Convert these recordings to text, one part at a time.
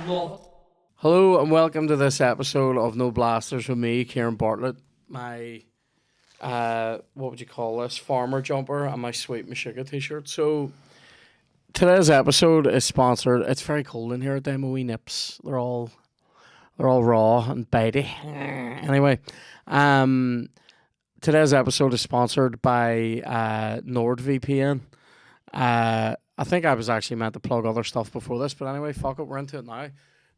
Hello and welcome to this episode of No Blasters with me, Kieran Bartlett. My, what would you call this? Farmer jumper and my sweet Meshuggah t-shirt. So today's episode is sponsored. It's very cold in here at the wee nips. They're all raw and bitey. Anyway, today's episode is sponsored by NordVPN. I think I was actually meant to plug other stuff before this, but anyway, fuck it, we're into it now.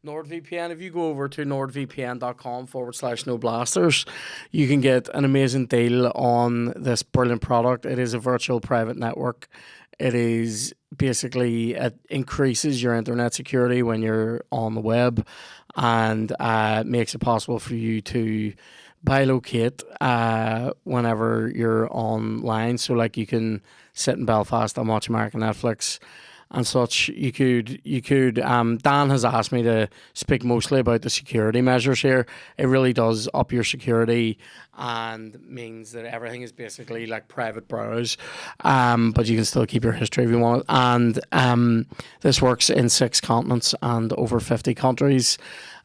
NordVPN, if you go over to nordvpn.com/noblasters, you can get an amazing deal on this brilliant product. It is a virtual private network. It is basically, it increases your internet security when you're on the web and makes it possible for you to bilocate whenever you're online. So like you can sit in Belfast and watch American Netflix and such. You could Dan has asked me to speak mostly about the security measures here. It really does up your security and means that everything is basically like private browse, but you can still keep your history if you want. And this works in 6 continents and over 50 countries.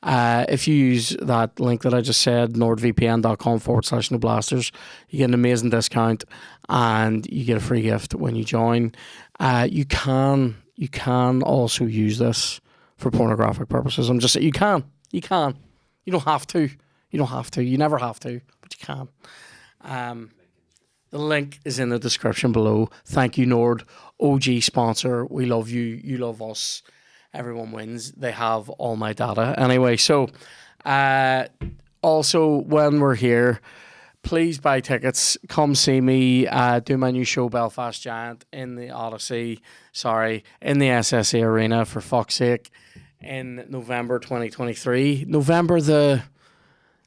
If you use that link that I just said, nordvpn.com/noblasters, you get an amazing discount and you get a free gift when you join. You can also use this for pornographic purposes. I'm just saying, you can. You don't have to. You never have to, but you can. The link is in the description below. Thank you, Nord. OG sponsor. We love you. You love us. Everyone wins. They have all my data. Anyway, so also when we're here, please buy tickets. Come see me do my new show, Belfast Giant, in the in the SSE Arena, for fuck's sake, in November 2023.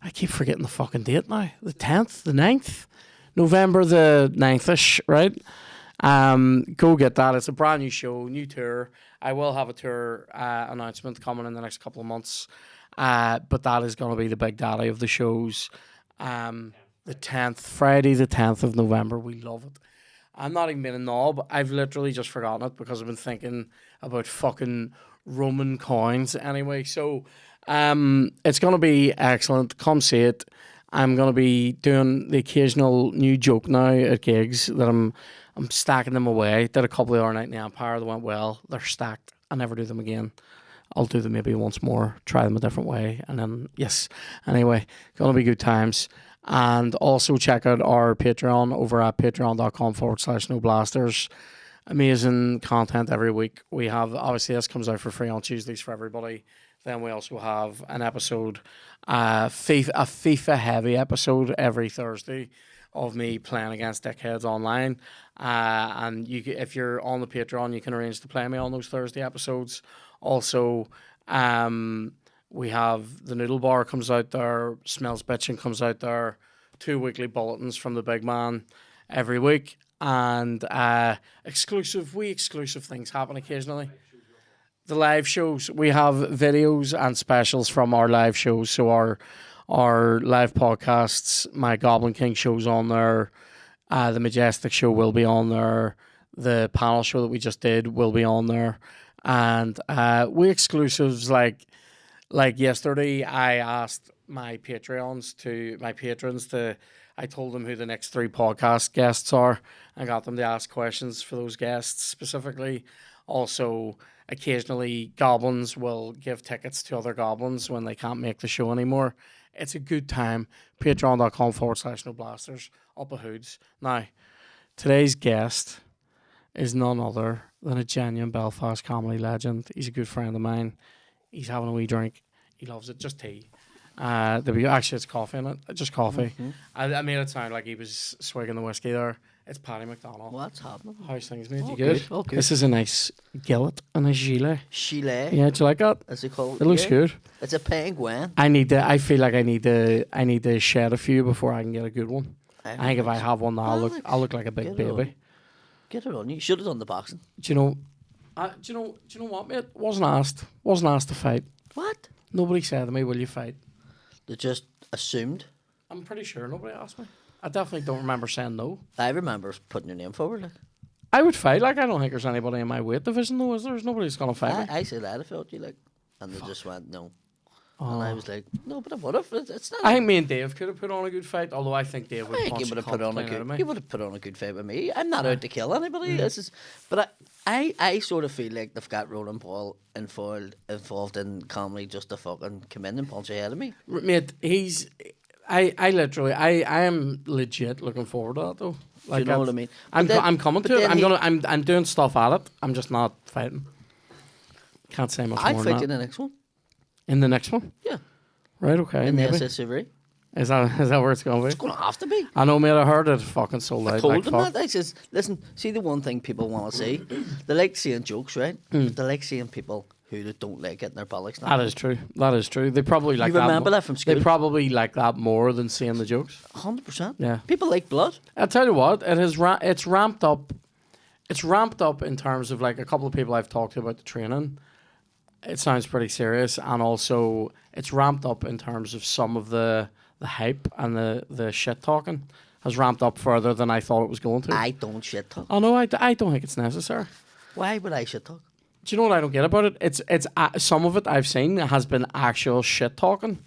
I keep forgetting the fucking date now. The 10th, the 9th? November the 9th-ish, right? Go get that. It's a brand new show, new tour. I will have a tour announcement coming in the next couple of months, but that is going to be the big daddy of the shows. The 10th, Friday the 10th of November. We love it. I'm not even being a knob. I've literally just forgotten it because I've been thinking about fucking Roman coins. Anyway, so it's going to be excellent. Come see it. I'm going to be doing the occasional new joke now at gigs that I'm stacking them away. Did a couple the other night in the Empire that went well. They're stacked. I never do them again. I'll do them maybe once more, try them a different way, and then, yes. Anyway, going to be good times. And also check out our Patreon over at patreon.com/noblasters. Amazing content every week. We have, obviously, this comes out for free on Tuesdays for everybody. Then we also have an episode, a FIFA heavy episode every Thursday of me playing against dickheads online. And if you're on the Patreon, you can arrange to play me on those Thursday episodes. Also, we have the Noodle Bar comes out there, Smells Bitchin' comes out there, 2 weekly bulletins from the big man every week, and exclusive things happen occasionally. The live shows, we have videos and specials from our live shows. So our live podcasts, my Goblin King show's on there, the Majestic show will be on there, the panel show that we just did will be on there, and we exclusives like yesterday. I asked my patrons to I told them who the next 3 podcast guests are and got them to ask questions for those guests specifically. Also, occasionally goblins will give tickets to other goblins when they can't make the show anymore. It's a good time. Patreon.com/noblasters. Up a hoods. Now, today's guest is none other than a genuine Belfast comedy legend. He's a good friend of mine. He's having a wee drink. He loves it. Just tea. Actually, it's coffee in it. Just coffee. Mm-hmm. I made it sound like he was swigging the whiskey there. It's Paddy McDonnell. What's happening? How's things, mate? You good? All good. This is a nice gillet and a gilet. Gilet. Yeah, do you like that? As it called. It looks good. It's a penguin. I feel like I need to shed a few before I can get a good one. I think if I have one, I'll look like a big baby. Get it on. You should have done the boxing. Do you know what, mate? Wasn't asked to fight. What? Nobody said to me, "Will you fight?" They just assumed. I'm pretty sure nobody asked me. I definitely don't remember saying no. I remember putting your name forward. Like. I would fight. Like, I don't think there's anybody in my weight division though. Is there? There's nobody that's gonna fight me. I said I'd have fought you. Like, and they just went no. Oh. And I was like, no, but what if it's not? I think me and Dave could have put on a good fight, although I think Dave would I think punch you the would have put on a cunt clean out of good. me. You would have put on a good fight with me. I'm not out to kill anybody. This is, but I sort of feel like they've got Roland Paul involved in comedy just to fucking come in and punch ahead of me. Mate, I literally, I am legit looking forward to that though. Do you know what I mean? I'm But then- I'm coming but to it. then I'm doing stuff at it. I'm just not fighting. Can't say much I'd more fight than you in that. the next one. In the next one, Yeah, right? Okay, in the maybe. SSRE. Is that where it's going to It's be? going to have to be. I know, mate. I heard it fucking sold out. I told like them fuck. that. I says, listen, see the one thing people want to see? They like seeing jokes, right? But they like seeing people who don't like getting their bollocks That is true. That is true. They probably like You that. remember mo- that from school? They probably like that more than seeing the jokes. 100%. Yeah. People like blood. I tell you what, it's ramped up. It's ramped up in terms of like a couple of people I've talked to about the training. It sounds pretty serious, and also it's ramped up in terms of some of the hype and the shit talking has ramped up further than I thought it was going to. I don't shit talk. Oh no, I don't think it's necessary. Why would I shit talk? Do you know what I don't get about it? It's some of it I've seen has been actual shit talking,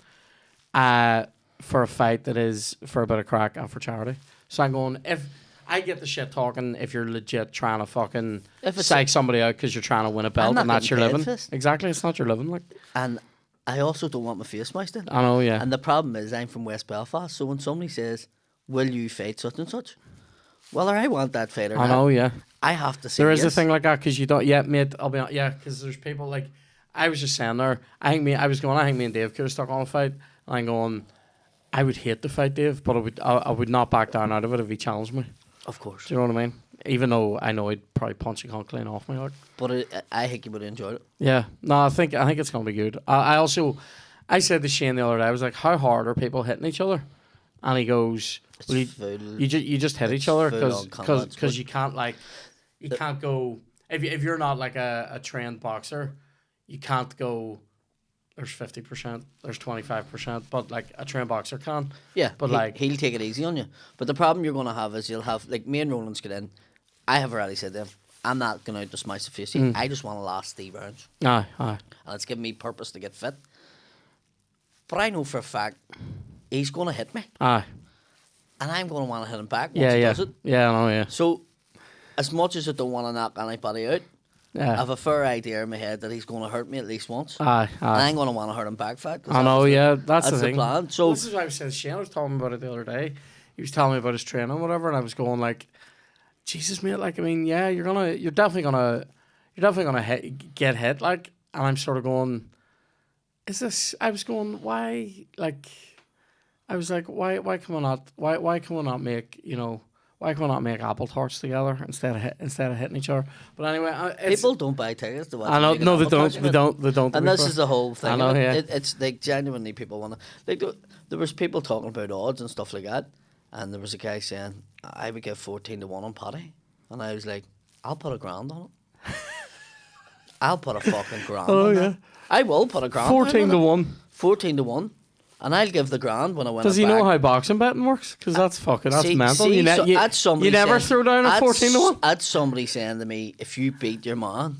for a fight that is for a bit of crack and for charity. So I'm going, if I get the shit talking, if you're legit trying to fucking If it's psych somebody out because you're trying to win a belt not and that's your getting paid living. for this. Exactly, it's not your living. Like And I also don't want my face smashed in. I know, yeah. And the problem is I'm from West Belfast, so when somebody says, will you fight such and such? Whether I want that fight or I not, know, yeah. I have to say There is a yes. thing like that because you don't. Yeah, mate. I'll be honest. Yeah, because there's people like I was just saying there. I think me and Dave could have stuck on a fight. And I'm going. I would hate to fight Dave, but I would not back down out of it if he challenged me. Of course. Do you know what I mean? Even though I know he'd probably punch a cunt clean off me. Like. But I think you would have enjoyed it. Yeah. No, I think it's gonna be good. I said to Shane the other day, I was like, how hard are people hitting each other? And he goes, It's well, full. you just hit It's each other full on combat, because but- you can't like you can't go if you're not like a trained boxer, you can't go. There's 50%, there's 25%, but like a trained boxer can. Yeah, but he'll take it easy on you. But the problem you're going to have is you'll have, like me and Roland's get in. I have already said to him, I'm not going out to smash the face. I just want to last 3 rounds. Aye. And it's given me purpose to get fit. But I know for a fact he's going to hit me. Aye. And I'm going to want to hit him back once Yeah, he yeah. does it. Yeah, I know, yeah. So, as much as I don't want to knock anybody out, I Yeah. have a fair idea in my head that he's going to hurt me at least once. Aye, And aye. I'm going to want to hurt him back fat. I know, yeah. That's the thing. plan. So, This is what I was saying to Shane. I was talking about it the other day. He was telling me about his training and whatever, and I was going like, Jesus, mate, like, I mean, yeah, you're definitely gonna get hit, like, and I'm sort of going, I was going, why, like, I was like, why can we not make, why can we not make apple tarts together instead of hitting each other? But anyway, people don't buy tickets to watch. I know, you no, they get don't, apple they tarts. don't. to And be this fair. is the whole thing. I know, of it. yeah. It's like genuinely people want to. Like there was people talking about odds and stuff like that, and there was a guy saying I would give 14 to 1 on Paddy, and I was like, I'll put $1,000 on it. I'll put a fucking grand. Oh, on yeah. that. I will put $1,000. 14 to 1. 14 to 1, and I'll give the grand when I win. Does it he know back. how boxing betting works? Because that's See, mental. see, You somebody never saying- throw down a that's- 14 to 1. That's somebody saying to me, if you beat your man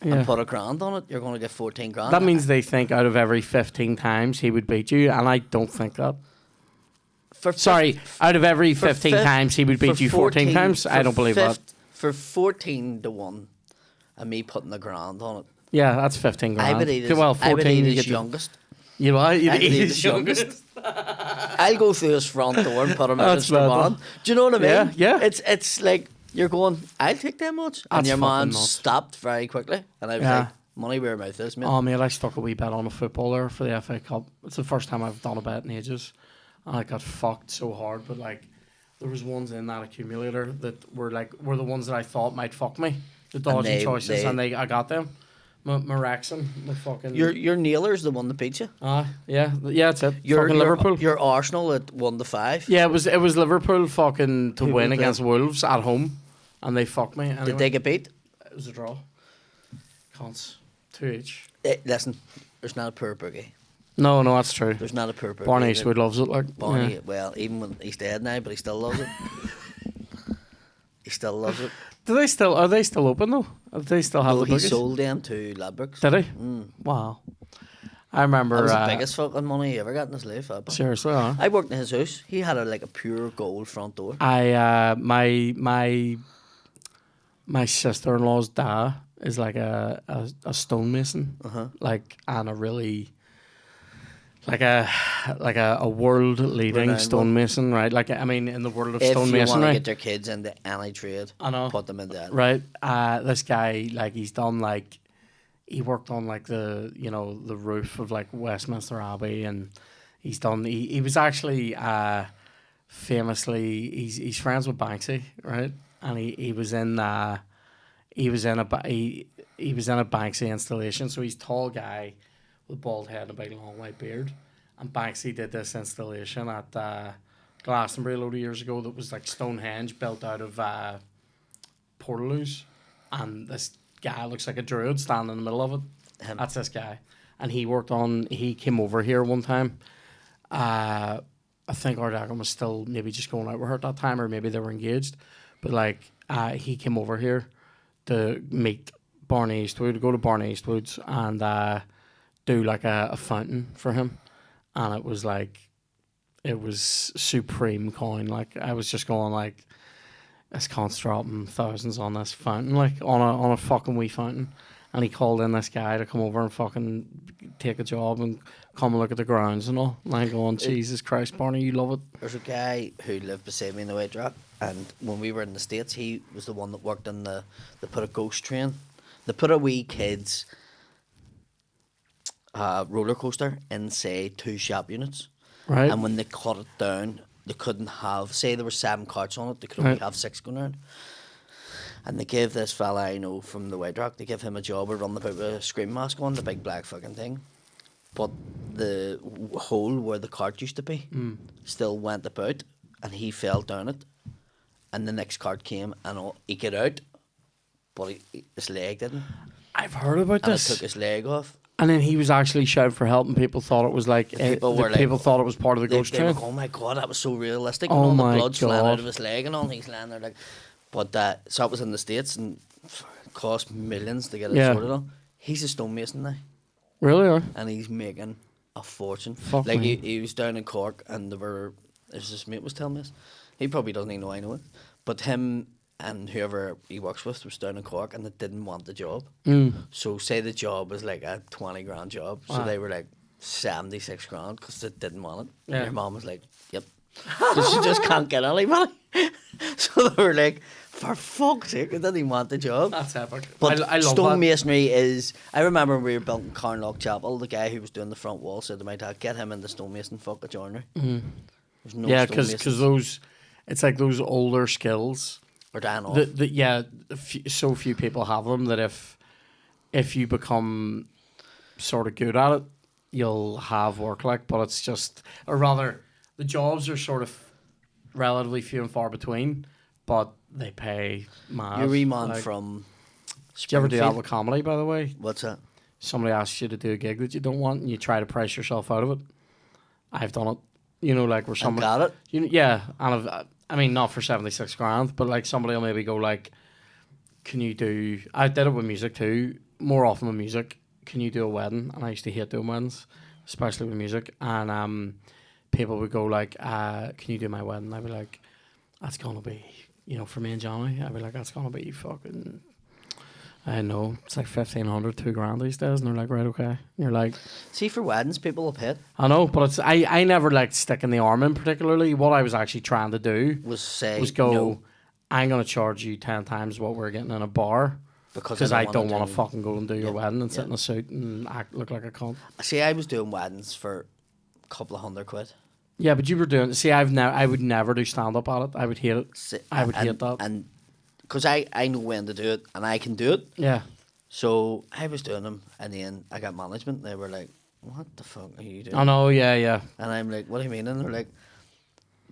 Yeah. and put $1,000 on it, you're going to get 14 grand. That means they think out of every 15 times he would beat you, and I don't think that. For Sorry, out of every for 15 fif- times he would for beat you 14 times? I for don't believe that. For 14 to 1, and me putting $1,000 on it, Yeah, that's 15 grand. I would eat his, Well, I would 14 eat you his get the- youngest. You know, you'd I'd eat eat his his youngest. I'll go through his front door and put him in That's his mental. on. Do you know what I mean? Yeah, yeah. It's like you're going, I'll take that much. And That's your man fucking nuts. stopped very quickly. And I was Yeah. like, money where your mouth is, mate. Oh, mate, I stuck a wee bet on a footballer for the FA Cup. It's the first time I've done a bet in ages. And I got fucked so hard, but like, there was ones in that accumulator that were the ones that I thought might fuck me. The dodgy choices, and I got them. My Wrexham, the fucking... Your Nailers the one that beat you. Yeah, that's it. Your Fucking Liverpool. Your Arsenal at 1-5. Yeah, it was Liverpool fucking to Who win was that? against Wolves at home, and they fucked me. Anyway, Did they get beat? It was a draw. Cons 2 each. Listen, there's not a poor boogie. No, that's true. There's not a poor boogie. Barney Eastwood loves it. Like Barney, yeah. well, even when he's dead now, but he still loves it. He still loves it. Are they still open though? Do they still have No, the he bookies? sold them to Ladbrokes. Did he? Wow. I remember. That was the biggest fucking money he ever got in his life. Seriously, huh? I worked in his house. He had a pure gold front door. My sister-in-law's dad is like a stonemason, and a really like a world leading Renowned stonemason, right? Like I mean, in the world of If you want to stonemasonry, get your kids into any trade, I know, put them in that. right? This guy, like, he's done he worked on like the the roof of like Westminster Abbey, and he was actually famously he's friends with Banksy, right? And he was in a Banksy installation. So he's a tall guy with bald head and a big long white beard. And Banksy did this installation at Glastonbury a load of years ago that was like Stonehenge built out of portaloos, and this guy looks like a druid standing in the middle of it. That's this guy, and he came over here one time. I think Ardagan was still maybe just going out with her at that time, or maybe they were engaged. But like, he came over here to meet Barney Eastwood, go to Barney Eastwood's, and do like a fountain for him. And it was supreme coin. Like, I was just going like, this cunt's dropping thousands on this fountain, like on a fucking wee fountain. And he called in this guy to come over and fucking take a job and come and look at the grounds and all. And I'm going, Jesus Christ, Barney, you love it. There's a guy who lived beside me in the White Rock, and when we were in the States, he was the one that worked in they put a ghost train. They put a wee kid's roller coaster in, say, 2 shop units. Right. And when they cut it down, they couldn't have, say there were 7 carts on it, they could only have 6 going around. And they gave this fella I know from the White Rock, they give him a job of running about with a scream mask on, the big black fucking thing. But the hole where the cart used to be still went about, and he fell down it. And the next cart came, and he got out, but his leg didn't. I've heard about And this. it took his leg off. And then he was actually shouting for help, and people thought it was like people thought it was part of the ghost train. Were like, oh my god, that was so realistic. Oh and all my the blood's flying God. out of his leg and all. And he's lying there like, but so it was in the States and it cost millions to get it sorted on. He's a stonemason now, Really? Or? and he's making a fortune. Fuck like me. he was down in Cork, and his mate was telling me this. He probably doesn't even know I know it, but him and whoever he works with was down in Cork, and they didn't want the job. So say the job was like a 20 grand job, so they were like 76 grand because they didn't want it. Yeah. And your mom was like, yep. Because she just can't get any money. So they were like, for fuck's sake, they didn't even want the job. That's epic. But I love stonemasonry is... I remember when we were building Carnlough Chapel, the guy who was doing the front wall said to my dad, get him into stonemason, fuck a joinery. There's no that. Yeah, because stonemasons. it's like those older skills. Or dying off. So few people have them that if you become sort of good at it, you'll have work like. But it's just, or rather, the jobs are sort of relatively few and far between, but they pay mad. Your wee man like, from do you ever do that Springfield. with comedy, by the way? What's that? Somebody asks you to do a gig that you don't want, and you try to price yourself out of it. I've done it. You know, like where someone got it? Yeah, and I mean, not for 76 grand, but like somebody will maybe go like, can you do... I did it with music too, more often with music. Can you do a wedding? And I used to hate doing weddings, especially with music. And people would go like, can you do my wedding? I'd be like, that's going to be, for me and Johnny, I'd be like, that's going to be fucking... I know, it's like 1,500, 2 grand these days. And they're like, right, okay. And you're like... See, for weddings, people will pay it. I know, but it's I never liked sticking the arm in particularly. What I was actually trying to do Was go, no, I'm going to charge you 10 times what we're getting in a bar because I don't want to fucking go and do your wedding and sit in a suit and look like a cunt. See, I was doing weddings for a couple of £100. Yeah, but you were doing... See, I would never do stand-up at it. I would hate it. See, I would hate that. And because I know when to do it and I can do it. Yeah. So I was doing them, and then I got management. And they were like, "What the fuck are you doing?" I know, yeah. And I'm like, "What do you mean?" And they're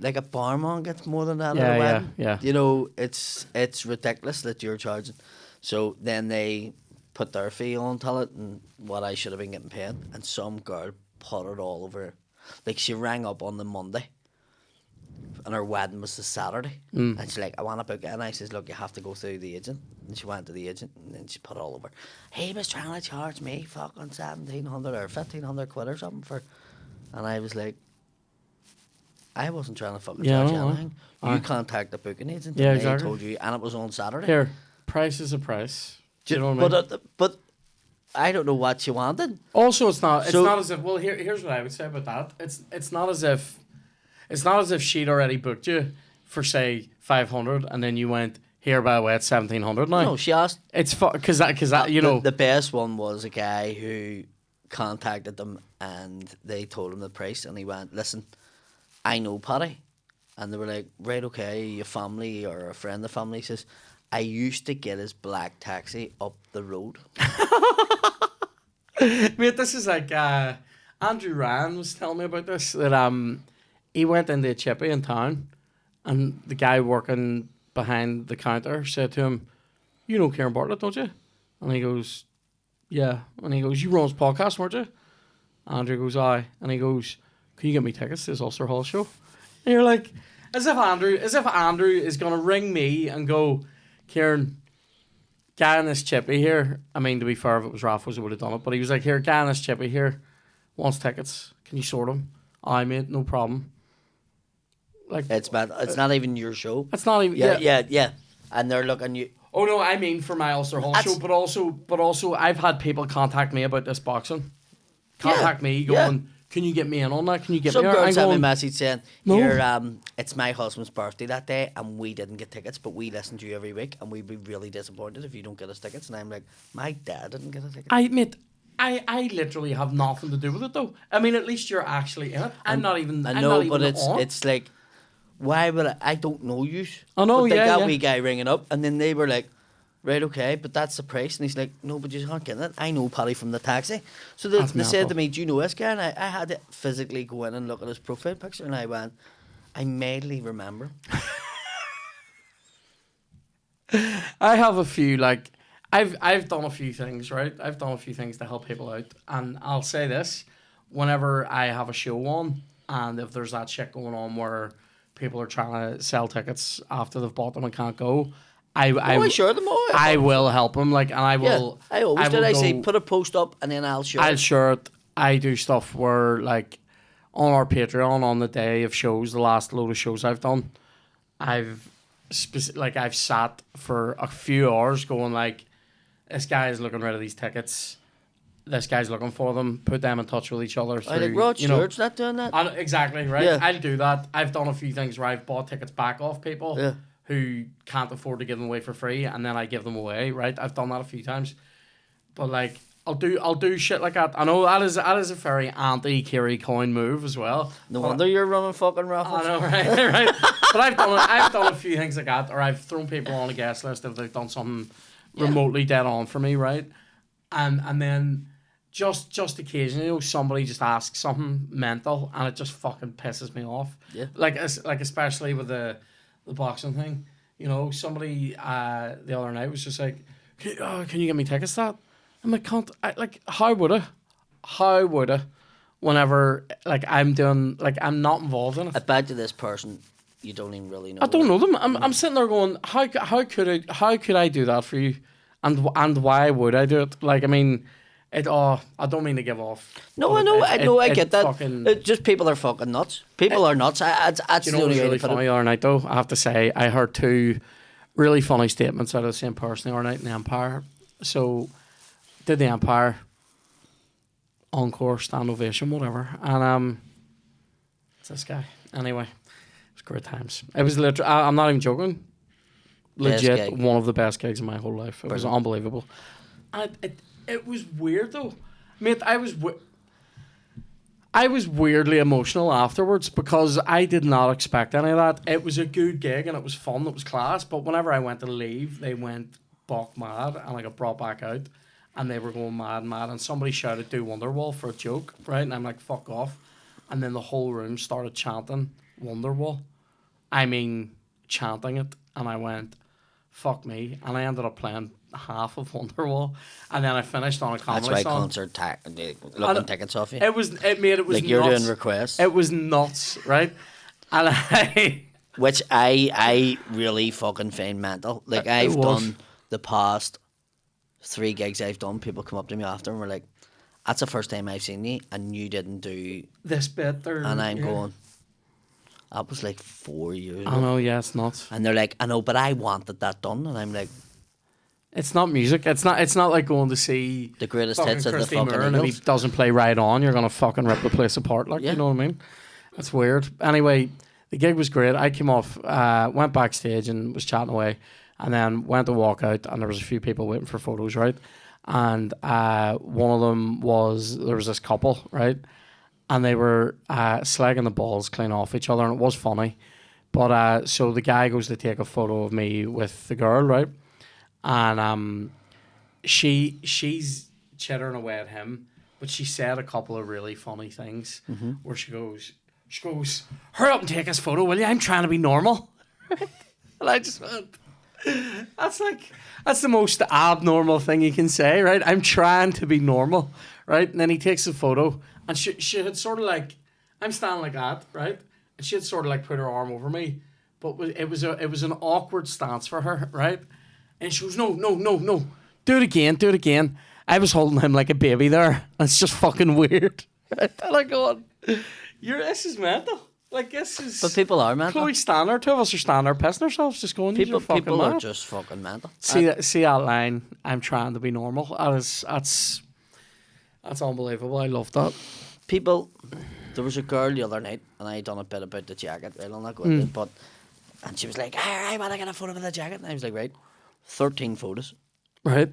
like a barman gets more than that Yeah, at a wedding. yeah. You know, it's ridiculous that you're charging. So then they put their fee on to it, and what I should have been getting paid. And some girl put it all over. Like she rang up on the Monday, and her wedding was the Saturday. Mm. And she's like, I want to book it. And I says, look, you have to go through the agent. And she went to the agent, and then she put it all over. He was trying to charge me fucking 1,700 or 1,500 quid or something for. And I was like, I wasn't trying to fucking charge you anything. You contact the booking agent. Yeah, and exactly. They told you, and it was on Saturday. Here, price is a price. Do you know what I mean? But I don't know what she wanted. Also, it's not as if. Well, here's what I would say about that. It's not as if she'd already booked you for say 500, and then you went here by the way it's 1,700 now. No, she asked. It's because that you know the best one was a guy who contacted them and they told him the price, and he went, listen, I know Paddy. And they were like, right, okay, your family or a friend of the family. Says, I used to get his black taxi up the road. Mate, this is like Andrew Ryan was telling me about this, that he went into a chippy in town, and the guy working behind the counter said to him, you know Kieran Bartlett, don't you? And he goes, yeah. And he goes, you run his podcast, weren't you? Andrew goes, aye. And he goes, can you get me tickets to his Ulster Hall show? And you're like, as if Andrew is gonna ring me and go, Kieran, guy in this chippy here. I mean, to be fair, if it was Raffles, he would have done it. But he was like, here, guy in this chippy here wants tickets. Can you sort them? Aye, mate, no problem. Like, It's bad. It's not even your show. it's not even. Yeah. And they're looking you. Oh no, I mean for my Ulster Hall show, but also I've had people contact me about this boxing. Contact me going, can you get me in on that? Can you get Some me? girl sent me a message saying, No. here, it's my husband's birthday that day, and we didn't get tickets, but we listen to you every week, and we'd be really disappointed if you don't get us tickets. And I'm like, my dad didn't get a ticket. I literally have nothing to do with it though. I mean, at least you're actually in it. I'm not even. I I'm know, not but even on. it's like, why would I don't know you. I know, but they yeah, got yeah. wee guy ringing up, and then they were like, right, okay, but that's the price. And he's like, no, but you aren't getting it. I know Paddy from the taxi. So they said mental. to me, do you know this guy? And I had to physically go in and look at his profile picture, and I went, I mainly remember. I have a few, like, I've done a few things, right? I've done a few things to help people out. And I'll say this, whenever I have a show on, and if there's that shit going on where people are trying to sell tickets after they've bought them and can't go, I share them all. I will help them, like, and I will. I always will did. I go- say, put a post up, and then I'll share I'll it. share it. I do stuff where, like, on our Patreon, on the day of shows, the last load of shows I've done, I've sat for a few hours going like, this guy is looking rid of these tickets. This guy's looking for them. Put them in touch with each other. I think Rod Stewart's not doing that. Exactly, right? Yeah. I'll do that. I've done a few things where I've bought tickets back off people Yeah. who can't afford to give them away for free, and then I give them away, right? I've done that a few times. But like, I'll do shit like that. I know that is a very anti-Kerry Coin move as well. No wonder you're running fucking raffles. I know, right? Right. But I've done a few things like that, or I've thrown people on a guest list if they've done something remotely dead on for me, right? And then just occasionally, you know, somebody just asks something mental, and it just fucking pisses me off. Yeah. Like especially with the boxing thing, you know, somebody the other night was just like, can you get me tickets to that? I'm like, how would I? Whenever, like, I'm doing, like, I'm not involved in it. I bet to this person, you don't even really know. I don't know them. I'm sitting there going, how could I do that for you, and why would I do it? Like, I mean, I don't mean to give off. No, I know, I get that. Fucking, It's just people are fucking nuts. People are nuts. That's you the know, it only was way really to put funny it. the other night though. I have to say, I heard two really funny statements out of the same person the other night in the Empire. So, did the Empire encore, stand ovation, whatever, and it's this guy. Anyway, it was great times. It was literally, I'm not even joking, Best legit gig. one of the best gigs of my whole life. It was Brilliant. unbelievable, and it was weird though, mate. I was weirdly emotional afterwards because I did not expect any of that. It was a good gig and it was fun, it was class, but whenever I went to leave, they went buck mad, and I got brought back out, and they were going mad, and somebody shouted, do Wonderwall for a joke, right? And I'm like, fuck off. And then the whole room started chanting Wonderwall. I mean, chanting it. And I went, fuck me. And I ended up playing half of Wonderwall. And then I finished on a comedy That's why song. concert looking tickets off you. It was like you're nuts. doing requests. It was nuts, right? And I... Which I really fucking find mental. Like, I've done the past 3 gigs I've done, people come up to me after and were like, that's the first time I've seen you and you didn't do this bit. And I'm going, that was like 4 years ago. I know, yeah, it's nuts. And they're like, I know, but I wanted that done. And I'm like, it's not music. It's not like going to see the greatest hits of the Christy fucking Moore, and if he doesn't play right on, you're gonna fucking rip the place apart. Like, you know what I mean? That's weird. Anyway, the gig was great. I came off, went backstage and was chatting away, and then went to walk out, and there was a few people waiting for photos, right? And one of them there was this couple, right? And they were slagging the balls clean off each other, and it was funny. But so the guy goes to take a photo of me with the girl, right? And she's chittering away at him, but she said a couple of really funny things where she goes, hurry up and take this photo, will you? I'm trying to be normal. And I just went, that's the most abnormal thing you can say, right? I'm trying to be normal, right? And then he takes a photo, and she had sort of like, I'm standing like that, right? And she had sort of like put her arm over me, but it was an awkward stance for her, right? And she goes, no, do it again. I was holding him like a baby there. It's just fucking weird. Right? And I go, this is mental. Like, this is... But people are mental. Chloe standing, 2 of us are standing there pissing ourselves, just going, people are just fucking mental. See that line, I'm trying to be normal. That's unbelievable. I love that. People, there was a girl the other night, and I done a bit about the jacket, right? I'll not go into it, but... And she was like, I want to get a photo of the jacket. And I was like, right, 13 photos. Right.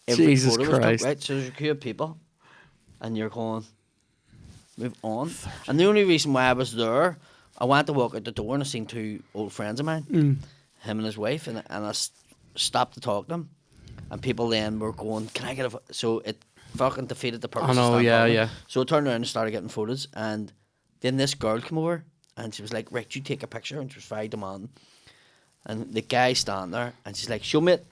Every Jesus photo Christ. was done, right? So there's a queue of people, and you're going, move on. And the only reason why I was there, I went to walk out the door and I seen 2 old friends of mine, him and his wife, and I stopped to talk to them. And people then were going, can I get a So it fucking defeated the purpose. I know, yeah. So I turned around and started getting photos, and then this girl came over, and she was like, right, you take a picture, and she was very demanding. And the guy standing there, and she's like, show me it.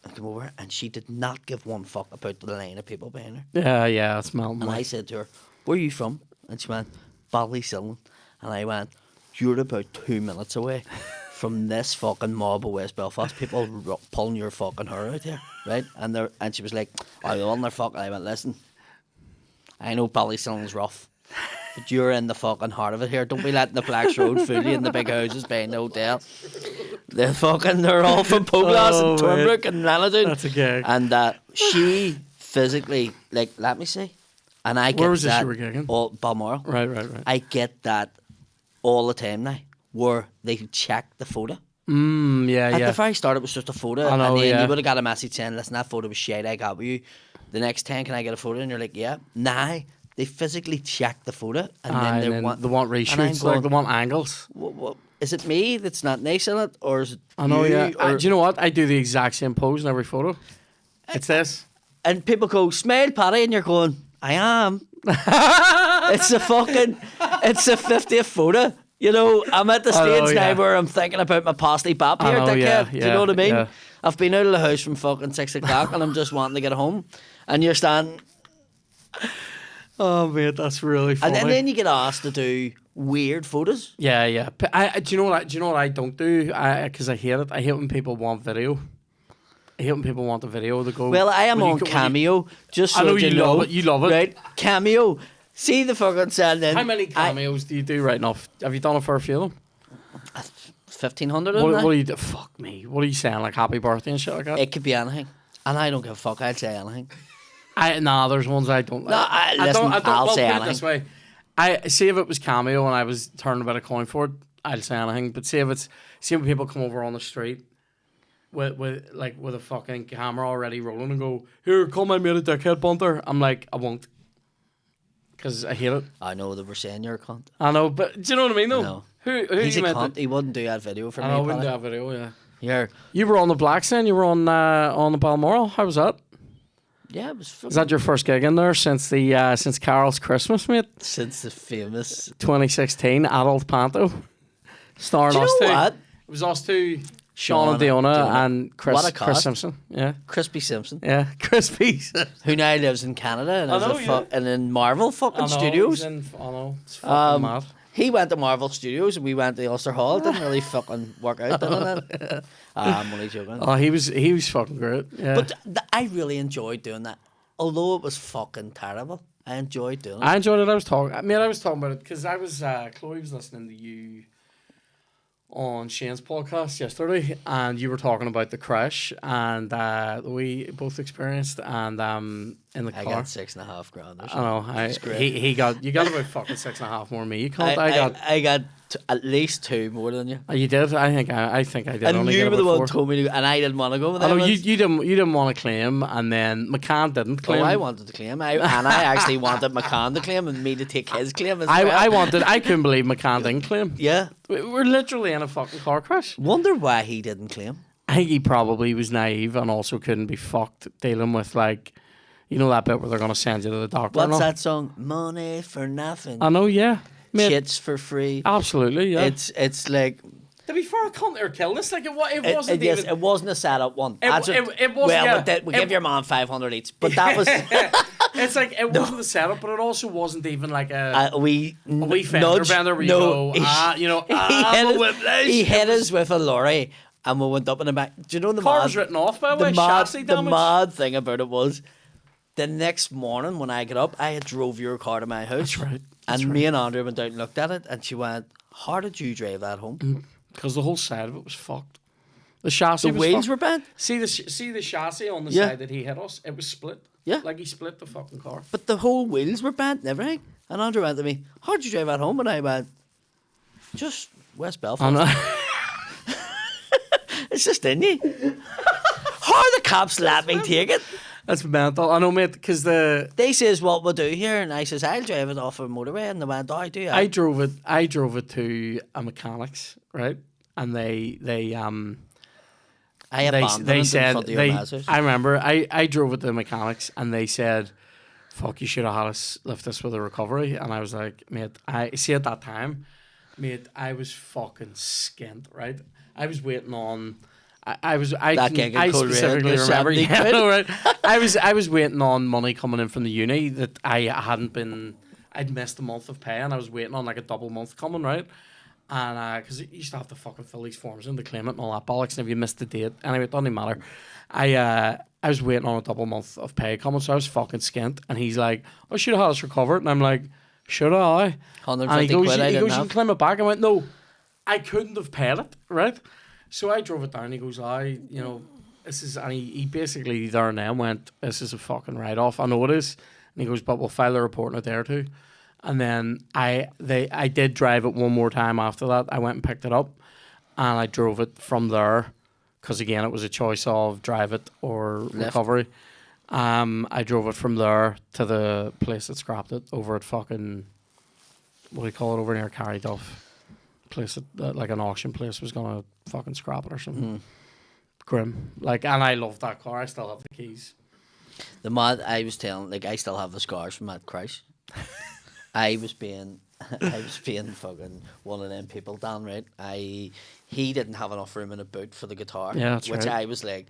I come over, and she did not give one fuck about the line of people behind her. Yeah, it's melting. And I said to her, where are you from? And she went, Ballysillan. And I went, you're about 2 minutes away from this fucking mob of West Belfast. People pulling your fucking hair out here, right? And she was like, oh, you're on their fucking... I went, listen, I know Ballysillan's rough, but you're in the fucking heart of it here. Don't be letting the Flax Road fool you in the big houses behind the hotel. They're all from Poglass and Turnbrook and Lanadune. That's a gag. And she physically, like, let me see. And I get Where was that this you were gigging? all Balmoral. Right. I get that all the time now, where they check the photo. Yeah. At the very start, it was just a photo, I know, and then yeah. you would have got a message saying, "Listen, that photo was shit. I got with you. The next 10, can I get a photo?" And you're like, "Yeah." Nah, they physically check the photo, and then they want reshoots, like they want angles. What, is it me that's not nice in it, or is it? I know, you, yeah. or- Do you know what? I do the exact same pose in every photo. It's this. And people go, "Smile, Paddy," and you're going, "I am." It's a 50th photo. You know, I'm at the stage now where I'm thinking about my pasty bap here, dickhead. Do you know what I mean? Yeah. I've been out of the house from fucking 6 o'clock and I'm just wanting to get home. And you're standing... Oh, mate, that's really funny. And then you get asked to do weird photos. Yeah. But do you know what I don't do? Because I hate it. I hate when people want video. I hate when people want the video to go... Well, I am on Cameo, just so I know you know. love it. You love it. Right? Cameo. See the fucking send in. How many cameos do you do right now? Have you done a fair few of them? 1,500 What do you do? Fuck me. What are you saying? Like happy birthday and shit like that? It could be anything. And I don't give a fuck. I'd say anything. There's ones I don't. No, I'll say put anything. It this way. I see if it was Cameo and I was turning a bit of coin for it, I'll say anything. But see when people come over on the street with a fucking camera already rolling and go, "Here, call my mate a dickhead bunter." I'm like, I won't. Because I hate it. I know they were saying you're a cunt. I know, but do you know what I mean though? No. Who He's you a meant cunt. He wouldn't do that video for me. I wouldn't do that video, yeah. You were on the Black Sign, you were on the Balmoral. How was that? Yeah, it was fucking... Is that your first gig in there since Carol's Christmas, mate? Since the famous 2016 Adult Panto. Starring do you us know two. what? It was us two, Sean and Diona and Chris Simpson. Yeah. Crispy Simpson. Yeah, Crispy. Who now lives in Canada and I know, and in Marvel fucking Studios. I know, it's fucking mad. He went to Marvel Studios and we went to Ulster Hall. It didn't really fucking work out, didn't it? I'm only joking. Oh, he was fucking great. Yeah. But I really enjoyed doing that. Although it was fucking terrible, I enjoyed doing it. I enjoyed it. I was talking about it because Chloe was listening to you on Shane's podcast yesterday, and you were talking about the crash and we both experienced, and in the car. I got $6.5 grand. Or something. I know. You got about fucking 6.5 more than me. You can't. I got at least 2 more than you. You did. I think I did. And only you get were the about one 4. who told me to, and I didn't want to go with I that. know you didn't want to claim, and then McCann didn't claim. Oh, I wanted to claim. I actually wanted McCann to claim and me to take his claim as well. I couldn't believe McCann didn't claim. Yeah. We're literally in a fucking car crash. Wonder why he didn't claim. I think he probably was naive and also couldn't be fucked dealing with, like, you know that bit where they're going to send you to the doctor. What's that song? Money for nothing. I know, yeah. Mate, Shits for free. absolutely, yeah. It's like... To be fair, I can't or kill this. Like, it wasn't yes, even... it wasn't a setup one. It wasn't, well, yeah. we give your man 500 each. But that was... It's like, it wasn't the setup, but it also wasn't even like a wee fender nudge. bender where No, he hit us with a lorry and we went up in the back. Do you know the car mad, was written off, by the way, chassis the damage. mad thing about it was the next morning when I got up, I had drove your car to my house. That's right. Me and Andrea went out and looked at it and she went, how did you drive that home? Because the whole side of it was fucked. The chassis The was wheels fucked. were bent? See the chassis on the Yeah. side that he hit us? It was split. Yeah. Like he split the fucking car. But the whole wheels were bent and everything. And Andrew went to me, how'd you drive that home? And I went, just West Belfast. I know. It's just in you. How the cops let me take it? That's mental. I know, mate, because They says, what we'll do here. And I says, I'll drive it off a motorway. And they went, I do. I drove it to a mechanic's, right? And they I abandoned it in said front of your house. I remember I drove it to the mechanics and they said, fuck, you should have had us lift this with a recovery. And I was like, mate, I see at that time, mate, I was fucking skint, right? I was waiting on I specifically remember, yeah, I know, right? I was waiting on money coming in from the uni that I'd missed a month of pay and I was waiting on like a double month coming, right? And because you used to have to fucking fill these forms in to claim it and all that bollocks, and if you missed the date, anyway, it doesn't even matter. I was waiting on a double month of pay coming, so I was fucking skint. And he's like, "I should have had us recovered," and I'm like, "Should I?" 150 and he goes, quid. "You can claim it back." I went, "No, I couldn't have paid it, right?" So I drove it down. He goes, this is," and he basically there and then went, "This is a fucking write off. I know it is." And he goes, "But we'll file a report in a day or two." And then I did drive it one more time after that. I went and picked it up, and I drove it from there, because again it was a choice of drive it or recovery. I drove it from there to the place that scrapped it over at fucking, what do you call it, over near Carryduff, place that like an auction place was gonna fucking scrap it or something. Grim, like, and I love that car. I still have the keys. The mad I was telling, like, I still have the scars from that crash. I was being fucking one of them people, Dan, right? He didn't have enough room in a boot for the guitar. Yeah, that's which right. I was like,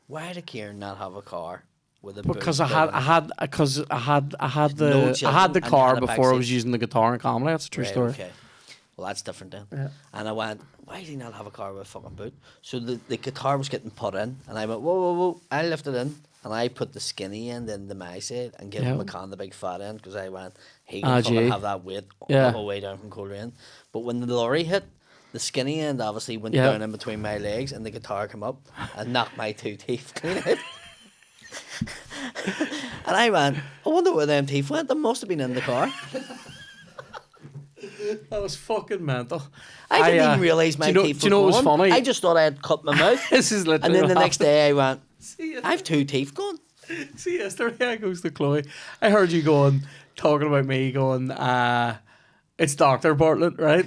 why did Kieran not have a car with a boot? Because I had No the children, car and you had a before I backseat. was using the guitar in comedy. That's a true Right, story. okay. Well, that's different then. Yeah. And I went, why did he not have a car with a fucking boot? So the guitar was getting put in, and I went, whoa, I lifted it in, and I put the skinny end in the my side and gave McCann the big fat end, because I went, he can fucking have that weight the whole way down from Coleraine. But when the lorry hit, the skinny end obviously went down in between my legs, and the guitar came up and knocked my 2 teeth clean out. And I went, I wonder where them teeth went. They must have been in the car. That was fucking mental. I didn't even realise my teeth were what was gone. funny? I just thought I had cut my mouth. This is literally And then what the next happened. day I went, See, I have 2 teeth gone. See, yesterday I goes to Chloe. I heard you talking about me going, it's Dr. Bartlett, right?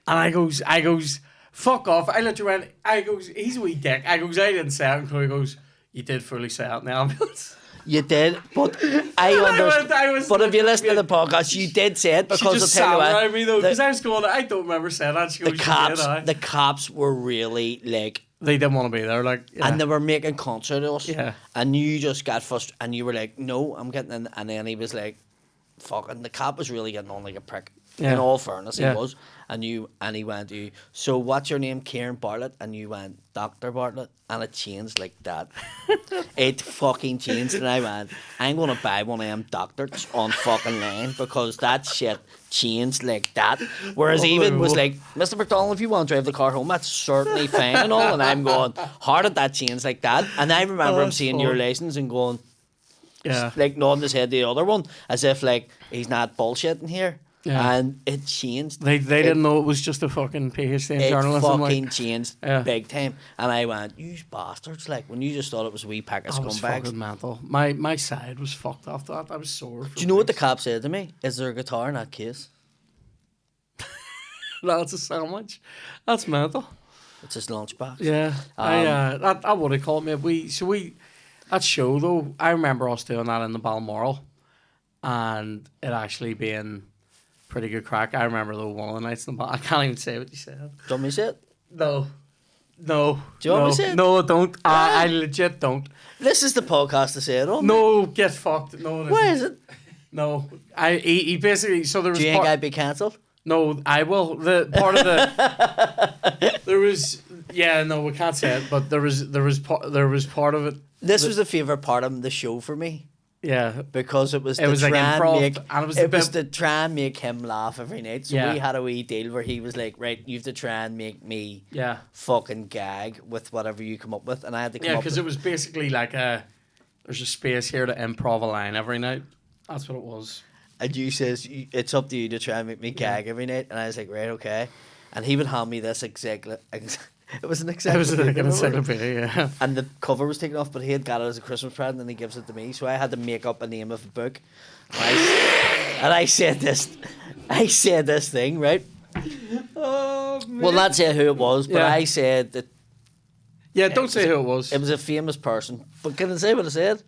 And I goes, fuck off. I literally went, he's a wee dick. I didn't say it. And Chloe goes, you did fully say it in the ambulance. You did, but I understand. But if you listen to the podcast, you did say it, because She just I'll tell you sat what, around me though, because I was going, I don't remember saying that. She goes, the cops were really like, they didn't want to be there, like, yeah. and they were making concert of us. Yeah. And you just got frustrated, and you were like, no, I'm getting in. And then he was like, fucking, the cop was really getting on like a prick. Yeah. In all fairness, Yeah. he was. And he went to you, so what's your name? Kieran Bartlett. And you went, Dr. Bartlett. And it changed like that. It fucking changed. And I went, I'm going to buy one of them doctors on fucking line because that shit changed like that. Whereas even was like, Mr. McDonnell, if you want to drive the car home, that's certainly fine and all. And I'm going, how did that change like that? And I remember him seeing your license and going, Yeah. like nodding his head to the other one as if like he's not bullshitting here. Yeah. And it changed. They didn't know it was just a fucking PhD in It journalism. fucking Like, changed Yeah. big time. And I went, you bastards, like when you just thought it was a wee pack of I was scumbags. fucking mental. My side was fucked after that. I was sore. Do you know what the cop said to me? Is there a guitar in that case? That's a sandwich. That's mental. It's his lunchbox. Yeah. I would have called me. That show though, I remember us doing that in the Balmoral and it actually being pretty good crack. I remember though one of the nights in the I can't even say what you said. Do you want me to say it? No. Do you want me to say it? No, I don't. I legit don't. This is the podcast to say it on. No, get fucked. No, Why is it? No. He basically, so there was Do you think I'd be cancelled? No, I will. The part of the there was no, we can't say it, but there was part of it. This was the favourite part of the show for me. Yeah, Because it was it was like improv, and it was to try and make him laugh every night. So Yeah. we had a wee deal where he was like, right, you have to try and make me yeah, fucking gag with whatever you come up with, and I had to come yeah, up because with it was basically like there's a space here to improv a line every night. That's what it was. and you says it's up to you to try and make me gag every night, and I was like, right, okay, and he would hand me this it was an It was like encyclopedia, an encyclopedia. Yeah. and the cover was taken off, but he had got it as a Christmas present and he gives it to me, so I had to make up a name of a book, and I said this thing, right? Oh, man. Well, not say who it was, but Yeah. I said that Yeah, don't say who it was. it was a famous person. But can I say what I said?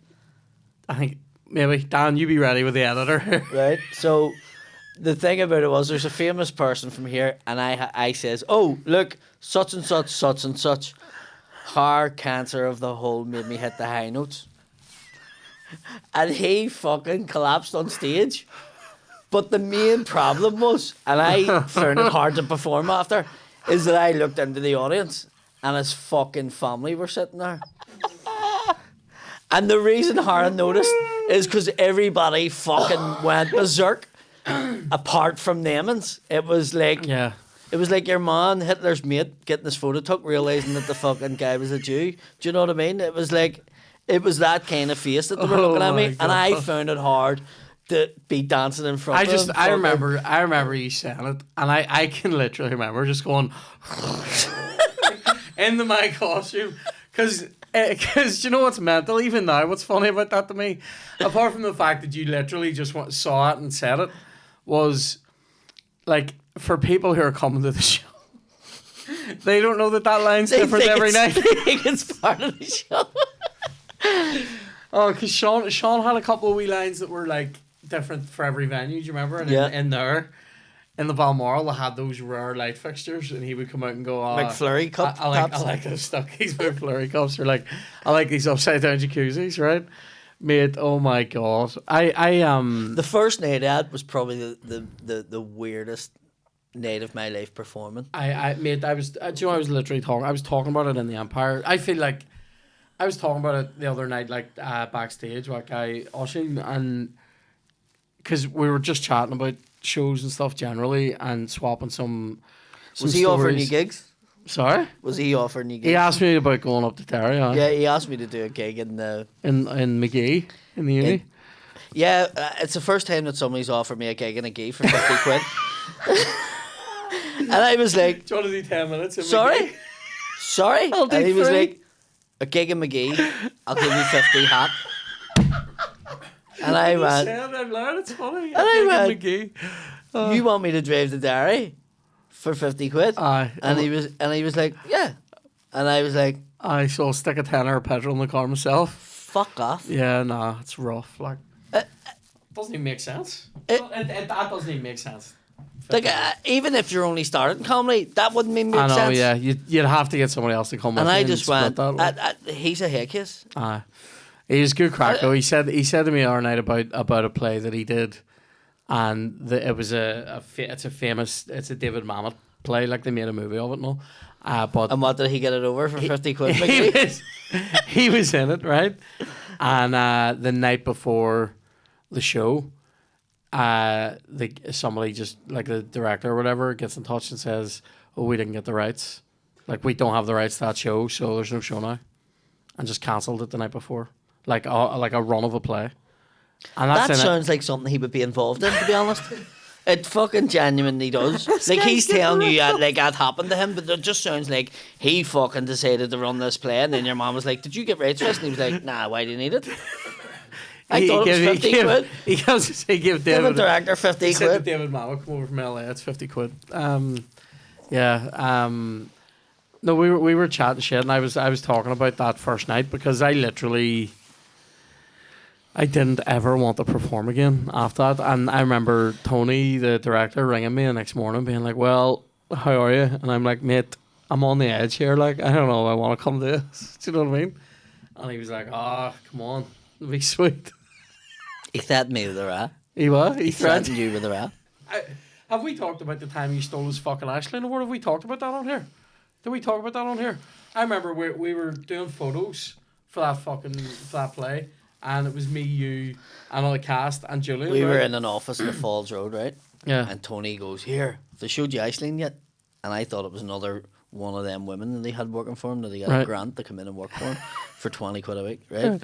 I think maybe Dan, you be ready with the editor. Right. So the thing about it was, there's a famous person from here, and I says, oh look, such and such, such and such, heart cancer of the whole made me hit the high notes, and he fucking collapsed on stage. But the main problem was, and I found it hard to perform after, is that I looked into the audience and his fucking family were sitting there. And the reason Harren noticed is because everybody fucking went berserk, apart from Nemans. It was like Yeah. it was like your man, Hitler's mate, getting his photo took, realising that the fucking guy was a Jew. Do you know what I mean? It was like, it was that kind of face that they were Oh looking at me, my and I God. found it hard to be dancing in front of him. I remember you saying it, and I can literally remember just going into my costume, because you know what's mental even now. What's funny about that to me, apart from the fact that you literally just saw it and said it, was like for people who are coming to the show, they don't know that line's They different think every it's- night. They think it's part of the show. Oh, because Sean had a couple of wee lines that were like different for every venue. Do you remember? And Yeah. in there, in the Balmoral, they had those rare light fixtures, and he would come out and go, McFlurry cup I like tops. those Stuckies McFlurry cups, or like I like these upside down jacuzzis, right? Mate, oh my god, I The first night out was probably the weirdest night of my life performing. mate, I was, do you know, I was literally talking. I was talking about it in the Empire. I feel like I was talking about it the other night, like backstage with guy Oshin, and because we were just chatting about shows and stuff generally, and swapping some Was he offering you stories. gigs? Sorry, Was he offering you gigs? he asked me about going up to Terry. Yeah, he asked me to do a gig in the. in McGee in the uni. Yeah, it's the first time that somebody's offered me a gig in a gig for 50 quid. And I was like, Do you want to do 10 minutes? In sorry? McGee? Sorry? I'll do And he was 3. like, a gig in McGee, I'll give you 50 hat. And I You went, said it out loud, it's funny. And I went, McGee. you want me to drive the dairy for 50 quid? Aye. And he was like, yeah. And I was like, I so I'll stick a tenner of petrol in the car myself. fuck off. Yeah, nah, it's rough. Like, doesn't even make sense. That doesn't even make sense. Like, even if you're only starting comedy, that wouldn't make I know, sense. yeah. You'd have to get somebody else to come And with I you just split went, that, like. he's a head kiss. Aye. He's good crack though. He said to me the other night about a play that he did and it was it's a David Mamet play, like they made a movie of it and all. But And what did he get it over for 50 quid? he was in it, right? And the night before the show, somebody just like the director or whatever gets in touch and says, "Oh, we didn't get the rights. Like we don't have the rights to that show, so there's no show now," and just cancelled it the night before, like a run of a play. And that sounds like something he would be involved in, to be honest. It fucking genuinely does. Like he's telling you like that happened to him, but it just sounds like he fucking decided to run this play, and then your mom was like, "Did you get rights for this?" And he was like, "Nah, why do you need it?" I thought it was 50 quid. He gives Give the director 50 he quid. said to David Mamet, "Come over from LA, it's 50 quid." Yeah. No, we were chatting shit, and I was talking about that first night because I didn't ever want to perform again after that. And I remember Tony, the director, ringing me the next morning being like, "Well, how are you?" And I'm like, "Mate, I'm on the edge here. Like, I don't know if I want to come to this." Do you know what I mean? And he was like, "Come on, it'll be sweet." He threatened me with a rat. He what? He Threatened you with a rat. Have we talked about the time you stole his fucking Ashland award? Have we talked about that on here? Did we talk about that on here? I remember we were doing photos for that play. And it was me, you, and all the cast, and Julian. We were in an office in the Falls Road, right? Yeah. And Tony goes, "Here, have they showed you Iceland yet?" And I thought it was another one of them women that they had working for him, that he got a grant to come in and work for him for 20 quid a week, right?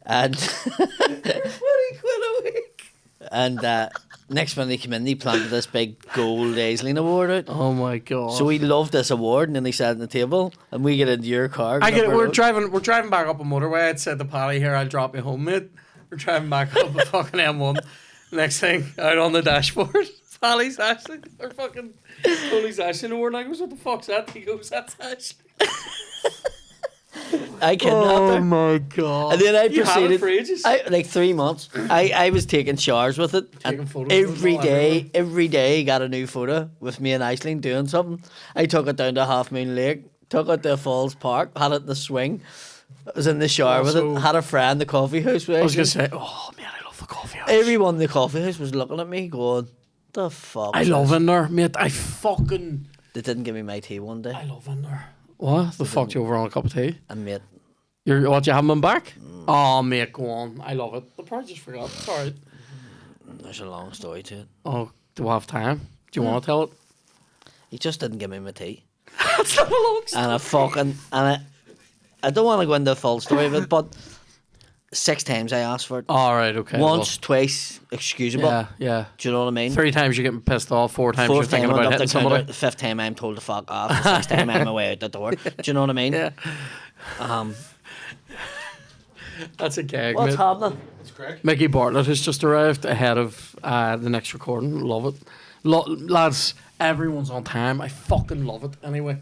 And 20 quid a week. And next when they came in, they planted this big gold Aislinn award out. Oh my god! So we loved this award, and then they sat on the table, and we get into your car. I get it. We're driving back up a motorway. I said to Paddy, "Here, I'll drop you home, mate." We're driving back up the fucking M1. Next thing, out on the dashboard, Paddy's Ashland, or fucking Tony's Ashland award. And I goes, "What the fuck's that?" He goes, "That's Ashland." I kidnapped her. Oh my god! And then I You had it proceeded. for ages? Like 3 months. I was taking showers with it. Taking And photos every with it, day, got a new photo with me in Iceland doing something. I took it down to Half Moon Lake, took it to Falls Park, had it in the swing. I was in the shower with it. Had a friend in the coffee house. I was gonna say, oh man, I love the coffee house. Everyone in the coffee house was looking at me, going, "The fuck?" I love in there, mate. I fucking. They didn't give me my tea one day. I love in there. What? The fucked you over on a cup of tea? And mate, You haven't been back? Oh, mate, go on. I love it. I probably just forgot. It's alright. there's a long story to it. Oh, do we have time? Do you want to tell it? He just didn't give me my tea. That's not a long story. And I don't want to go into the full story of it, but 6 times I asked for it. Alright, okay. Once, twice, excusable. Yeah. Do you know what I mean? 3 times you're getting pissed off, 4 times you're 4th time thinking I went about up the hitting counter, somebody. the 5th time I'm told to fuck off, the 6th time I'm away out the door. Do you know what I mean? Yeah. Um, That's a gag, what's mate. happening? Mickey Bartlett has just arrived ahead of the next recording. Love it. Lads, everyone's on time. I fucking love it anyway.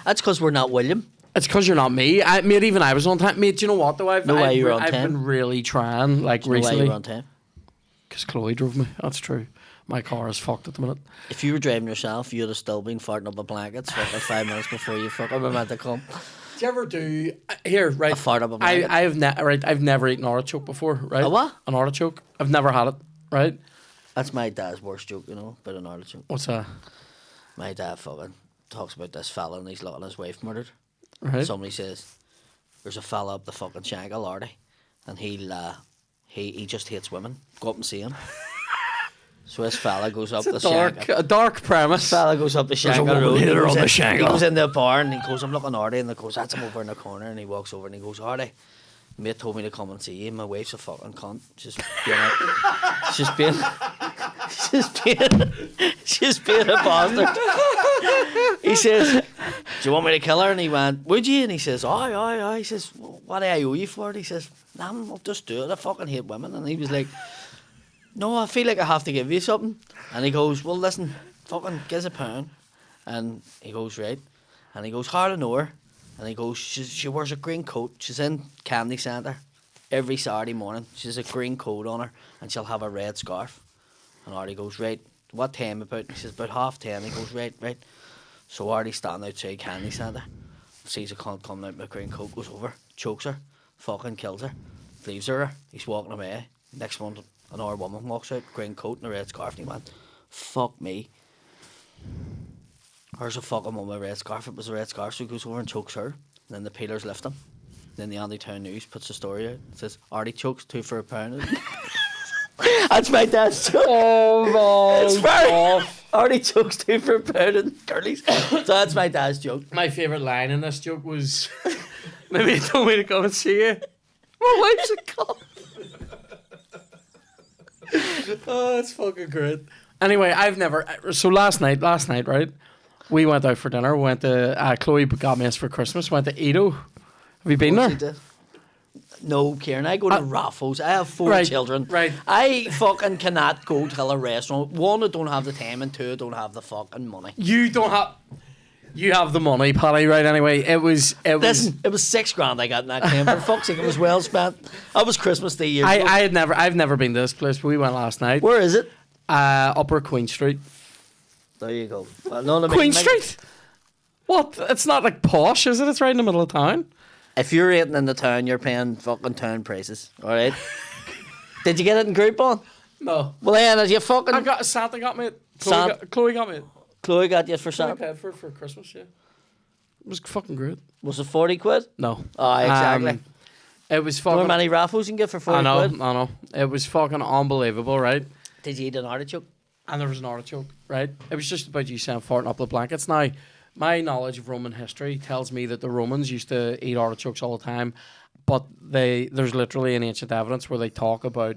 That's because we're not William. It's because you're not me. Mate, even I was on time. Mate, do you know what, though? I've been really trying, like, No way recently. you're on time. Because Chloe drove me. That's true. My car is fucked at the minute. If you were driving yourself, you'd have still been farting up the blankets for like 5 minutes before you fucking were meant to come. Do you ever do... Here, right. A fart up a blanket? I've never eaten artichoke before, right? A what? An artichoke. I've never had it, right? That's my dad's worst joke, you know, about an artichoke. What's that? My dad fucking talks about this fella and he's looking at his wife murdered. Right. Somebody says, "There's a fella up the fucking shank of Lardy, and he just hates women. Go up and see him." So this fella goes up the shank. A dark premise. Fella goes up the There's shank a woman road. here on the shank. He goes in the bar and he goes, "I'm looking Artie," and he goes, "That's him over in the corner." And he walks over and he goes, "Artie, mate told me to come and see you. My wife's a fucking cunt. She's being a bastard." He says, "Do you want me to kill her?" And he went, "Would you?" And he says, "Aye. He says, "What do I owe you for it?" He says, "Nah, I'll just do it. I fucking hate women." And he was like, "No, I feel like I have to give you something." And he goes, "Well, listen, fucking give us £1." And he goes, "Right." And he goes, "Hardly know her." And he goes, she wears a green coat. She's in Candy Centre every Saturday morning. She's a green coat on her and she'll have a red scarf." And Artie goes, "Right, what time about?" He says, "About 10:30. He goes, right. So Artie's standing outside Candy Centre, sees a cunt coming out with a green coat, goes over, chokes her, fucking kills her, leaves her. He's walking away. Next one, another woman walks out, green coat and a red scarf, and he went, "Fuck me. There's a fucking woman with a red scarf." It was a red scarf, so he goes over and chokes her. And then the peelers lift him. Then the Andy Town News puts a story out. It says, "Artichokes, 2 for £1." That's my dad's joke. Oh my It's very artichokes 2 for £1 and curlies. So that's my dad's joke. My favourite line in this joke was, maybe he told me to come and see you. My wife's a cop. Oh, that's fucking great. Anyway, so last night, right? We went out for dinner. We went to, Chloe got me us for Christmas. Went to Edo. Have you been there? No, Kieran, I go to Raffles. I have 4 children. Right. I fucking cannot go to a restaurant. 1, I don't have the time, and 2, I don't have the fucking money. You have the money, Paddy, right? Anyway, Listen, it was $6,000 I got in that game. For fuck's sake, it was well spent. That was Christmas Day year. I've never been to this place, but we went last night. Where is it? Upper Queen Street. There you go. Well, Queen Street? What? It's not like posh, is it? It's right in the middle of town. If you're eating in the town, you're paying fucking town prices. All right. Did you get it in Groupon? No. Well, then, you fucking. Santa got me it. Chloe got me it. Chloe got you for Santa. I paid for Christmas, yeah. It was fucking great. Was it 40 quid? No. Oh, exactly. It was fucking. How many raffles you can get for 40 quid? I know. It was fucking unbelievable, right? Did you eat an artichoke? And there was an artichoke, right? It was just about you saying farting up the blankets. Now, my knowledge of Roman history tells me that the Romans used to eat artichokes all the time, but there's literally an ancient evidence where they talk about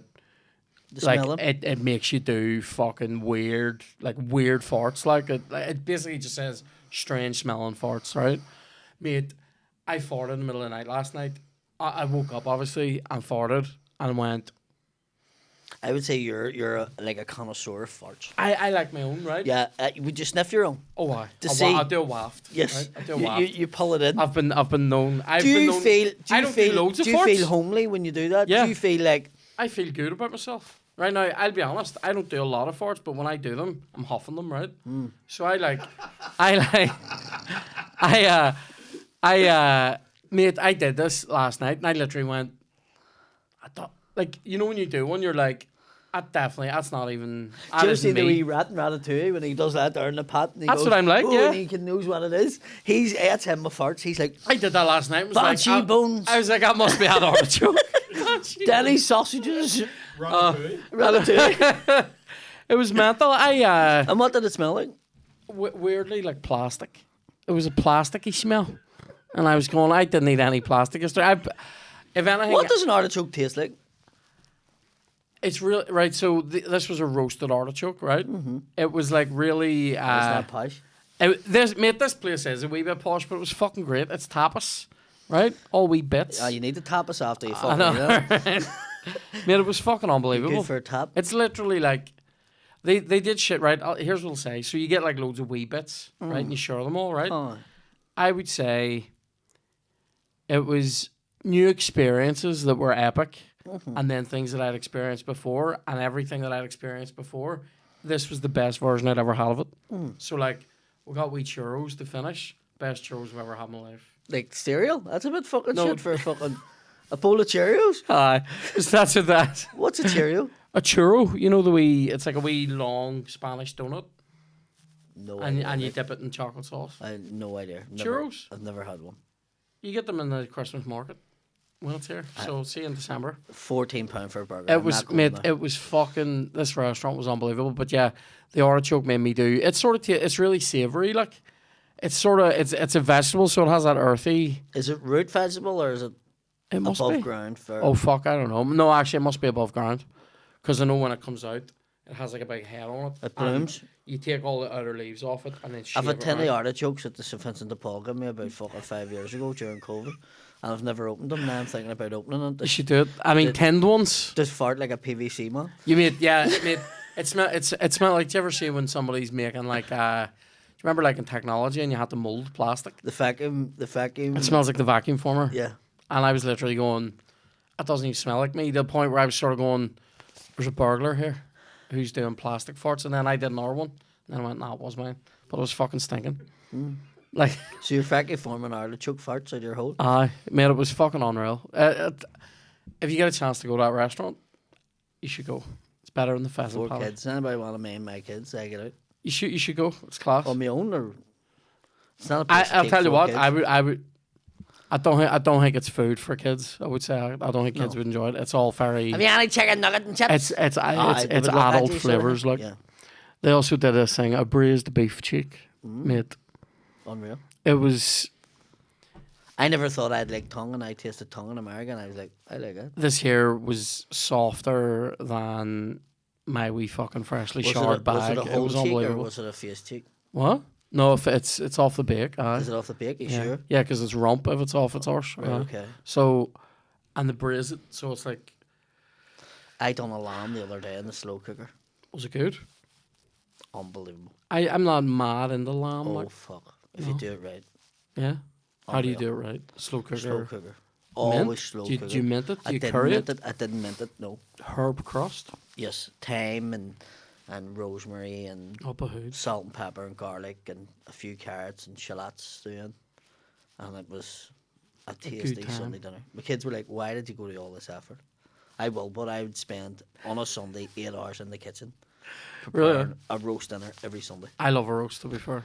it makes you do fucking weird farts. Like it basically just says strange smelling farts, right? Mate, I farted in the middle of the night last night. I woke up obviously and farted and went. I would say you're like a connoisseur of farts. I like my own, right? Yeah, would you sniff your own? Oh, I. I'll do a waft. Yes, right? I'll do a waft. You pull it in. I've been known. Do you feel loads of do you farts. feel homely when you do that? Yeah. Do you feel like I feel good about myself. Right now, I'll be honest, I don't do a lot of farts, but when I do them, I'm huffing them, right? So mate, I did this last night, and I literally went, I thought, like, you know when you do one, you're like, that's not even, do you ever see the wee rat in Ratatouille when he does that there in the pot? And he goes, what I'm like, yeah. And he knows what it is. That's him with farts. He's like, I did that last night. Banshee bones. I was like, that must be an artichoke. Denny's sausages. Ratatouille. It was mental. And what did it smell like? Weirdly, like plastic. It was a plasticky smell. And I was going, I didn't need any plastic yesterday. If anything, what does an artichoke taste like? It's really right. So this was a roasted artichoke, right? Mm-hmm. It was like really. It's not posh. This place is a wee bit posh, but it was fucking great. It's tapas, right? All wee bits. You need the tapas after you fucking eat it. Mate, it was fucking unbelievable. Good for a tap. It's literally like they did shit right. Here's what I'll say. So you get like loads of wee bits, right? And you share them all, right? Oh. I would say it was new experiences that were epic. Mm-hmm. And then things that I'd experienced before, and everything that I'd experienced before, this was the best version I'd ever had of it. So like, we got wee churros to finish. Best churros I've ever had in my life. Like cereal? That's a bit fucking shit for a bowl of Cheerios. That's what that. What's a Cheerio? A churro, you know it's like a wee long Spanish donut. No idea. And you dip it in chocolate sauce. I have no idea. Churros? I've never had one. You get them in the Christmas market when it's here. So see you in December. £14 for a burger. It was fucking. This restaurant was unbelievable. But yeah, the artichoke made me do. It's sort of. It's really savoury. Like, it's a vegetable, so it has that earthy. Is it root vegetable or is it above ground? Oh fuck, I don't know. No, actually, it must be above ground, because I know when it comes out, it has like a big head on it. It blooms. You take all the outer leaves off it and then. I've had 10 artichokes at the St Vincent de Paul gave me about fucking 5 years ago during COVID. And I've never opened them. Now I'm thinking about opening it. You should do it. I mean, tinned ones. Just fart like a PVC man. You mean, yeah, mate. It smelled like. Do you ever see when somebody's making like? Do you remember like in technology and you had to mold plastic? The vacuum. It smells like the vacuum former. Yeah. And I was literally going, it doesn't even smell like me. To the point where I was sort of going, there's a burglar here, who's doing plastic farts, and then I did another one, and then I went, nah, it was mine, but it was fucking stinking. Like, so you're fucking forming artichoke farts out your hole? Aye, mate, it was fucking unreal. If you get a chance to go to that restaurant, you should go. better than the pheasant. 4 Paddy. kids. Anybody want to maim my kids? I get out. You should go. It's class. On my own, or it's not a place to I'll take tell you 4 what. kids. I would. I don't think it's food for kids. I would say I don't think kids would enjoy it. It's all very. Have you any chicken nugget and chips? It's They would look at adult you sort of flavors. thing. Like Yeah, they also did this thing, a braised beef cheek, mate. unreal. It was I never thought I'd like tongue, and I tasted tongue in America, and I was like, I like it. this here was softer than my wee fucking freshly showered bag. Was it a It whole was cheek or unbelievable. was it a face cheek? What? No, if it's off the bake. Is it off the bake? You yeah, sure? yeah, because it's rump. If it's off, it's arse. Right, okay. So, and the braise, so it's like, I done a lamb the other day in the slow cooker. was it good? Unbelievable. I'm not mad in the lamb. Oh Like, fuck! If you do it right, yeah. How do you Unreal. do it right? Slow cooker. slow cooker. Mint? Always slow Do you, cooker. do you mint it? Do I you didn't curry mint it? it. I didn't mint it. No. Herb crust. Yes, thyme and rosemary and Up a hood. salt and pepper and garlic and a few carrots and shallots stewing, and it was a tasty time. Sunday dinner. My kids were like, "Why did you go to all this effort?" I will, but I would spend on a Sunday 8 hours in the kitchen Really? preparing a roast dinner every Sunday. I love a roast, to be fair.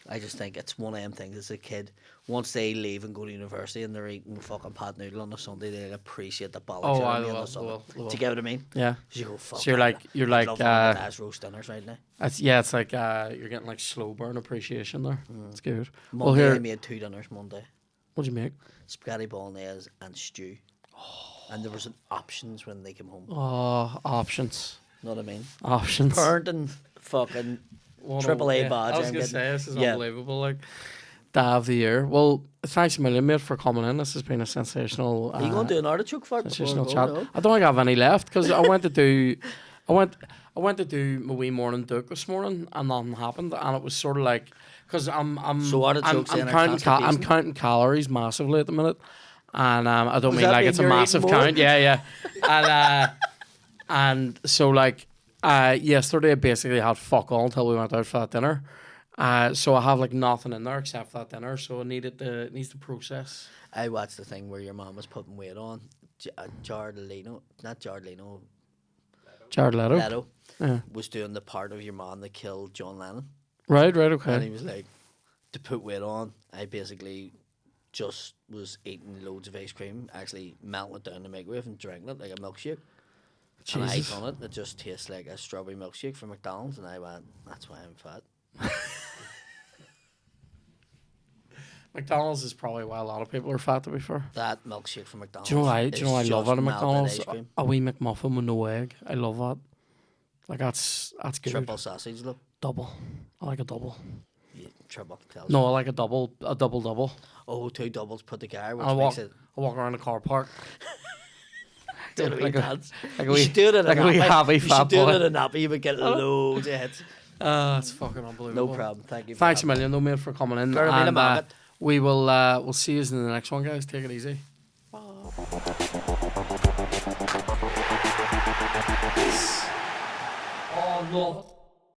I just think it's one of them things as a kid. Once they leave and go to university and they're eating fucking pot noodle on a Sunday, they appreciate the bollocks Oh, out I of me on will, the Sunday. will. Do you get what I mean? Yeah. 'Cause you go, fuck. So you're like- I'd love one of my dad's roast dinners right now. It's like you're getting like slow burn appreciation there. It's good. Well, Monday I here, made 2 dinners Monday. what'd you make? Spaghetti bolognese and stew. And there was an options when they came home. Oh, options. Know what I mean? Options. Burnt and fucking triple A badge. I was I'm gonna getting. say this is Yeah. unbelievable. Like, day of the year. Well, thanks a million, mate, for coming in. This has been a sensational. Are you going to do an artichoke fart before I sensational go? chat. No? I don't think I have any left because I went to do, I went to do my wee morning duke this morning and nothing happened, and it was sort of like because I'm So artichokes I'm in are counting I'm constipation? counting calories massively at the minute, and I don't Does mean that like mean it's a you're eating massive more? count. Yeah, and so like yesterday I basically had fuck all until we went out for that dinner. So I have like nothing in there except for that dinner. So it needs to process. I watched the thing where your mom was putting weight on. Jared Leto Jared Leto. Leto Yeah. was doing the part of your mom that killed John Lennon. Right, And okay. he was like, to put weight on, I basically just was eating loads of ice cream, actually melting it down in the microwave and drinking it like a milkshake. And I Jesus. done it, and it just tastes like a strawberry milkshake from McDonald's, and I went, that's why I'm fat. McDonald's is probably why a lot of people are fat, to be fair. That milkshake from McDonald's. Do you know what I is love just out of melted McDonald's? ice cream. A wee McMuffin with no egg. I love that. Like that's good. Triple sausage, look. Double. I like a double. Yeah, triple. tells No, you. I like a double. Oh, 2 doubles put together, which I makes it. walk around the car park. Do a wee like a- dance. like a You wee- should do it in like a a wee nappy. happy You fat should do boy. it in a nappy. You would get loads of hits. It's fucking unbelievable. No problem. Thank you. for Thanks a having me. million, though, mate, for coming in. Girl, I made a And maggot. we will we'll see you in the next one, guys. Take it easy. Oh, no.